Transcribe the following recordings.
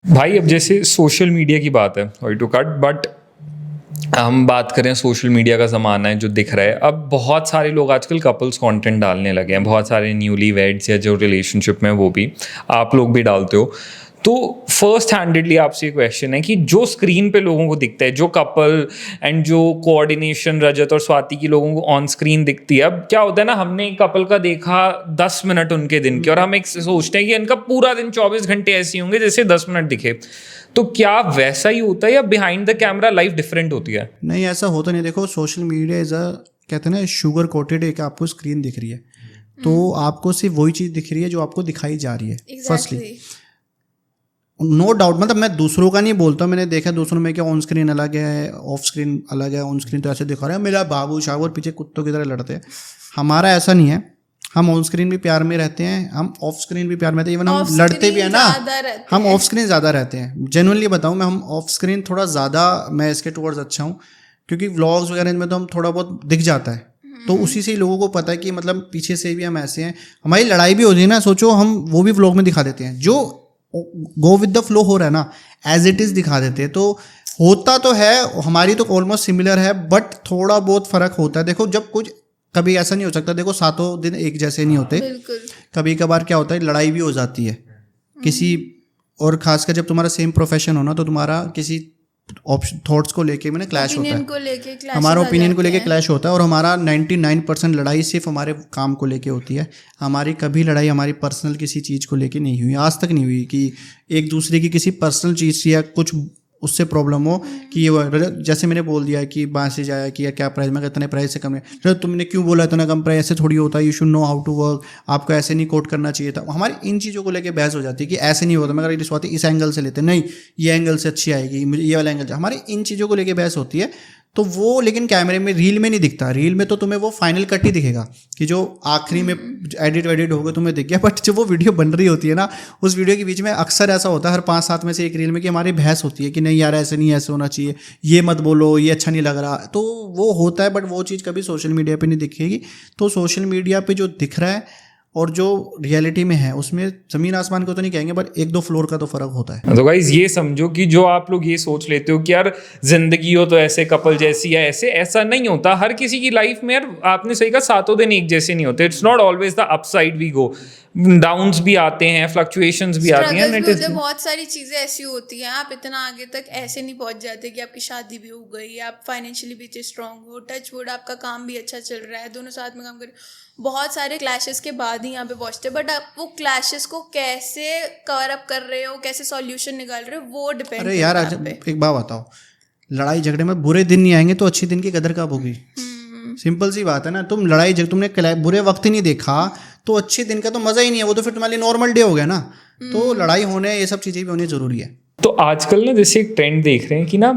भाई अब जैसे सोशल मीडिया की बात है, सॉरी टू कट, बट हम बात करें सोशल मीडिया का ज़माना है जो दिख रहा है। अब बहुत सारे लोग आजकल कपल्स कंटेंट डालने लगे हैं, बहुत सारे न्यूली वेड्स या जो रिलेशनशिप में, वो भी आप लोग भी डालते हो। तो फर्स्ट हैंडेडली आपसे ये क्वेश्चन है कि जो स्क्रीन पे लोगों को दिखता है, जो कपल एंड जो कोऑर्डिनेशन रजत और स्वाति की लोगों को ऑन स्क्रीन दिखती है, अब क्या होता है ना, हमने एक कपल का देखा 10 मिनट उनके दिन के, और हम एक सोचते हैं कि इनका पूरा दिन 24 घंटे ऐसे होंगे जैसे 10 मिनट दिखे। तो क्या वैसा ही होता है या behind the camera life different होती है? नहीं, ऐसा होता नहीं। देखो, सोशल मीडिया इज अ, कहते हैं ना, शुगर कोटेड। एक आपको स्क्रीन दिख रही है तो आपको सिर्फ वही चीज़ दिख रही है जो आपको दिखाई जा रही है। फर्स्टली नो डाउट, मतलब मैं दूसरों का नहीं बोलता, मैंने देखा दूसरों में क्या ऑन स्क्रीन अलग है, ऑफ स्क्रीन अलग है। ऑन स्क्रीन तो ऐसे दिखा रहे हैं मेरा बाबू शाबू, और पीछे कुत्तों की तरह लड़ते हैं। हमारा ऐसा नहीं है। हम ऑन स्क्रीन भी प्यार में रहते हैं, हम ऑफ स्क्रीन भी प्यार में रहते हैं, इवन हम लड़ते भी हैं ना। हम ऑफ स्क्रीन ज़्यादा रहते हैं, जेन्युइनली बताऊँ मैं। हम ऑफ स्क्रीन थोड़ा ज़्यादा, मैं इसके टुवर्ड्स अच्छा हूँ, क्योंकि व्लॉग्स वगैरह में तो हम थोड़ा बहुत दिख जाता है, तो उसी से ही लोगों को पता है कि मतलब पीछे से भी हम ऐसे हैं। हमारी लड़ाई भी होती है ना, सोचो, हम वो भी व्लॉग में दिखा देते हैं। जो गो विद द फ्लो हो रहा है ना, एज इट इज़ दिखा देते हैं। तो होता तो है, हमारी तो ऑलमोस्ट सिमिलर है, बट थोड़ा बहुत फ़र्क होता है। देखो, जब कुछ कभी ऐसा नहीं हो सकता, देखो सातों दिन एक जैसे नहीं होते। कभी कभार क्या होता है, लड़ाई भी हो जाती है किसी, और खासकर जब तुम्हारा सेम प्रोफेशन हो ना, तो तुम्हारा किसी ऑप्शन थॉट्स को लेके मैंने क्लैश होता है। हमारा ओपिनियन को लेके क्लैश होता है, और हमारा 99% लड़ाई सिर्फ हमारे काम को लेके होती है। हमारी कभी लड़ाई हमारी पर्सनल किसी चीज़ को लेके नहीं हुई, आज तक नहीं हुई कि एक दूसरे की किसी पर्सनल चीज़ या कुछ उससे प्रॉब्लम हो कि ये, जैसे मैंने बोल दिया कि मैसेज आया कि क्या प्राइस, मैं इतने प्राइस से कम है, तो तुमने क्यों बोला इतना कम प्राइस, ऐसे थोड़ी होता है, you should know how to work, आपको ऐसे नहीं कोट करना चाहिए था। हमारी इन चीज़ों को लेकर बहस हो जाती है कि ऐसे नहीं होता, मगर इस बात इस एंगल से लेते, नहीं ये एंगल से अच्छी आएगी, मुझे ये वाला एंगल, हमारी इन चीज़ों को लेकर बहस होती है। तो वो लेकिन कैमरे में, रील में नहीं दिखता। रील में तो तुम्हें वो फाइनल कट ही दिखेगा कि जो आखिरी में एडिट वेडिट होगा तुम्हें दिख गया, बट जब वो वीडियो बन रही होती है ना, उस वीडियो के बीच में अक्सर ऐसा होता है हर 5-7 में से एक रील में कि हमारी बहस होती है कि नहीं यार ऐसे नहीं, ऐसे होना चाहिए, ये मत बोलो, ये अच्छा नहीं लग रहा। तो वो होता है, बट वो चीज़ कभी सोशल मीडिया पर नहीं दिखेगी। तो सोशल मीडिया पर जो दिख रहा है और जो रियलिटी में है, उसमें ज़मीन आसमान को तो नहीं कहेंगे, बट 1-2 फ्लोर का तो फ़र्क होता है। तो गाइस ये समझो कि जो आप लोग ये सोच लेते हो कि यार जिंदगी हो तो ऐसे कपल जैसी है, ऐसे, ऐसा नहीं होता। हर किसी की लाइफ में, यार आपने सही कहा, सातों दिन एक जैसे नहीं होते। It's not always the upside we go, downs भी आते हैं, फ्लक्चुएशंस भी आती हैं, बहुत सारी चीजें ऐसी होती हैं। आप इतना आगे तक ऐसे नहीं पहुंच जाते कि आपकी शादी भी हो गई, आप फाइनेंशियली भी इतने स्ट्रांग हो, टच वुड आपका काम भी अच्छा चल रहा है, दोनों साथ में काम कर, बहुत सारे क्लैशेस के बाद ही यहाँ पे पहुंचते हैं। बट आप वो क्लैशेस को कैसे कवर अप कर रहे हो, कैसे सॉल्यूशन निकाल रहे हो, वो डिपेंड। अरे यार, एक बात बताओ, लड़ाई झगड़े में बुरे दिन नहीं आएंगे तो अच्छी दिन की कदर कब होगी? सिंपल सी बात है ना। तुम लड़ाई तुमने बुरे वक्त ही नहीं देखा तो अच्छे दिन का तो मजा ही नहीं है, वो तो फिर तुम्हारे लिए नॉर्मल डे हो गया ना। तो लड़ाई होने, ये सब चीजें भी होनी जरूरी है। तो आजकल ना जैसे एक ट्रेंड देख रहे हैं कि ना,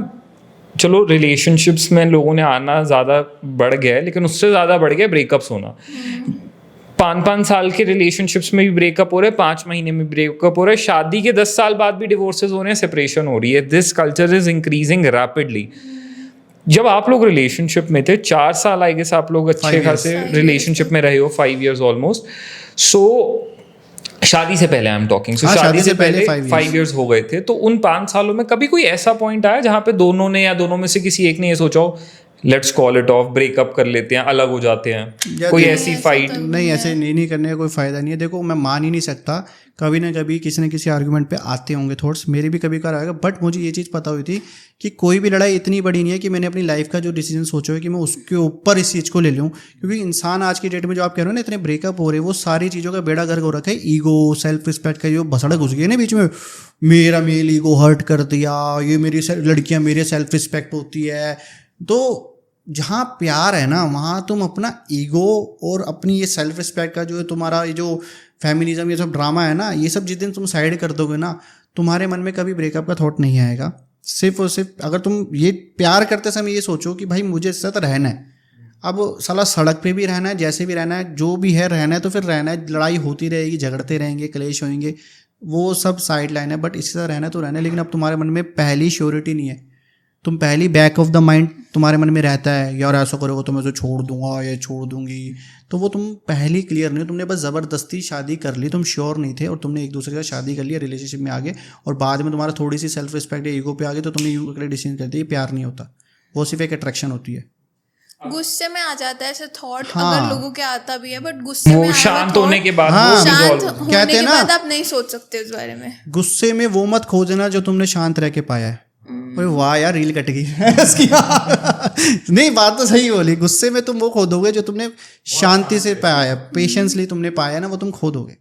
चलो रिलेशनशिप्स में लोगों ने आना ज़्यादा बढ़ गया है, लेकिन उससे ज़्यादा बढ़ गया ब्रेकअप्स होना। 5-5 साल के रिलेशनशिप्स में भी ब्रेकअप हो रहे हैं, 5 महीने में ब्रेकअप हो रहा है, शादी के 10 साल बाद भी डिवोर्सेस हो रहे हैं, सेपरेशन हो रही है। This culture is increasing rapidly. जब आप लोग रिलेशनशिप में थे 4 साल, आई गेस आप लोग अच्छे खासे रिलेशनशिप में रहे हो, 5 years ऑलमोस्ट। सो शादी से पहले आई एम टॉकिंग, सो शादी से पहले 5 years हो गए थे। तो उन 5 सालों में कभी कोई ऐसा पॉइंट आया जहाँ पे दोनों ने या दोनों में से किसी एक ने ये सोचा हो let's call it of, breakup कर लेते हैं, अलग हो जाते हैं, कोई ऐसी फाइट? नहीं, ऐसे नहीं करने का कोई फ़ायदा नहीं है। देखो, मैं मान ही नहीं सकता, कभी ना कभी किसी न किसी आर्गुमेंट पे आते होंगे थॉट्स, मेरे भी कभी कभार आएगा। बट मुझे ये चीज़ पता हुई थी कि कोई भी लड़ाई इतनी बड़ी नहीं है कि मैंने अपनी लाइफ का जो डिसीजन सोचा है कि मैं उसके ऊपर इस चीज़ को ले लूँ। क्योंकि इंसान आज की डेट में जो आप कह रहे हो ना, इतने ब्रेकअप हो रहे हैं, वो सारी चीज़ों का बेड़ा गर्क हो रखा है। ईगो, सेल्फ रिस्पेक्ट का जो भसड़ा घुस गया ना बीच में, मेरा मेल ईगो हर्ट कर दिया, ये मेरी लड़कियाँ मेरे सेल्फ रिस्पेक्ट होती है। तो जहाँ प्यार है ना, वहाँ तुम अपना ईगो और अपनी ये सेल्फ रिस्पेक्ट का जो है तुम्हारा ये जो फेमिनिज्म, ये सब ड्रामा है ना, ये सब जिस दिन तुम साइड कर दोगे ना, तुम्हारे मन में कभी ब्रेकअप का थॉट नहीं आएगा। सिर्फ और सिर्फ अगर तुम ये प्यार करते समय ये सोचो कि भाई मुझे इससे साथ रहना है, अब साला सड़क पे भी रहना है, जैसे भी रहना है, जो भी है रहना है, तो फिर रहना है। लड़ाई होती रहेगी, झगड़ते रहेंगे, क्लेश होंगे, वो सब साइड लाइन है, बट इसके साथ रहना है तो रहना है। लेकिन अब तुम्हारे मन में पहली श्योरिटी नहीं है, तुम पहली बैक ऑफ द माइंड तुम्हारे मन में रहता है यार ऐसा करोगे तो मैं उसे छोड़ दूंगा या छोड़ दूंगी, तो वो तुम पहली क्लियर नहीं हो, तुमने बस ज़बरदस्ती शादी कर ली, तुम श्योर नहीं थे और तुमने एक दूसरे के साथ शादी कर लिया, रिलेशनशिप में आ गए और बाद में तुम्हारा थोड़ी सी सेल्फ रिस्पेक्ट या ईगो पे आ गए तो तुमने ईगो के लिए डिसीजन कर दिया। ये प्यार नहीं होता, वो सिर्फ एक अट्रैक्शन होती है। गुस्से में आ जाता है ऐसे थॉट, हाँ। अगर लोगों के आता भी है, बट गुस्से में वो आया हुआ शांत thought, होने के बाद हाँ। वो शांत resolve होने कहते के हैं ना, बाद आप नहीं सोच सकते उस बारे में। गुस्से में वो मत खोजना जो तुमने शांत रह के पाया है। अरे वाह यार, रील कट गई इसकी। नहीं, बात तो सही बोली, गुस्से में तुम वो खोदोगे जो तुमने शांति से पाया है, पेशेंसली तुमने पाया ना, वो तुम खोदोगे।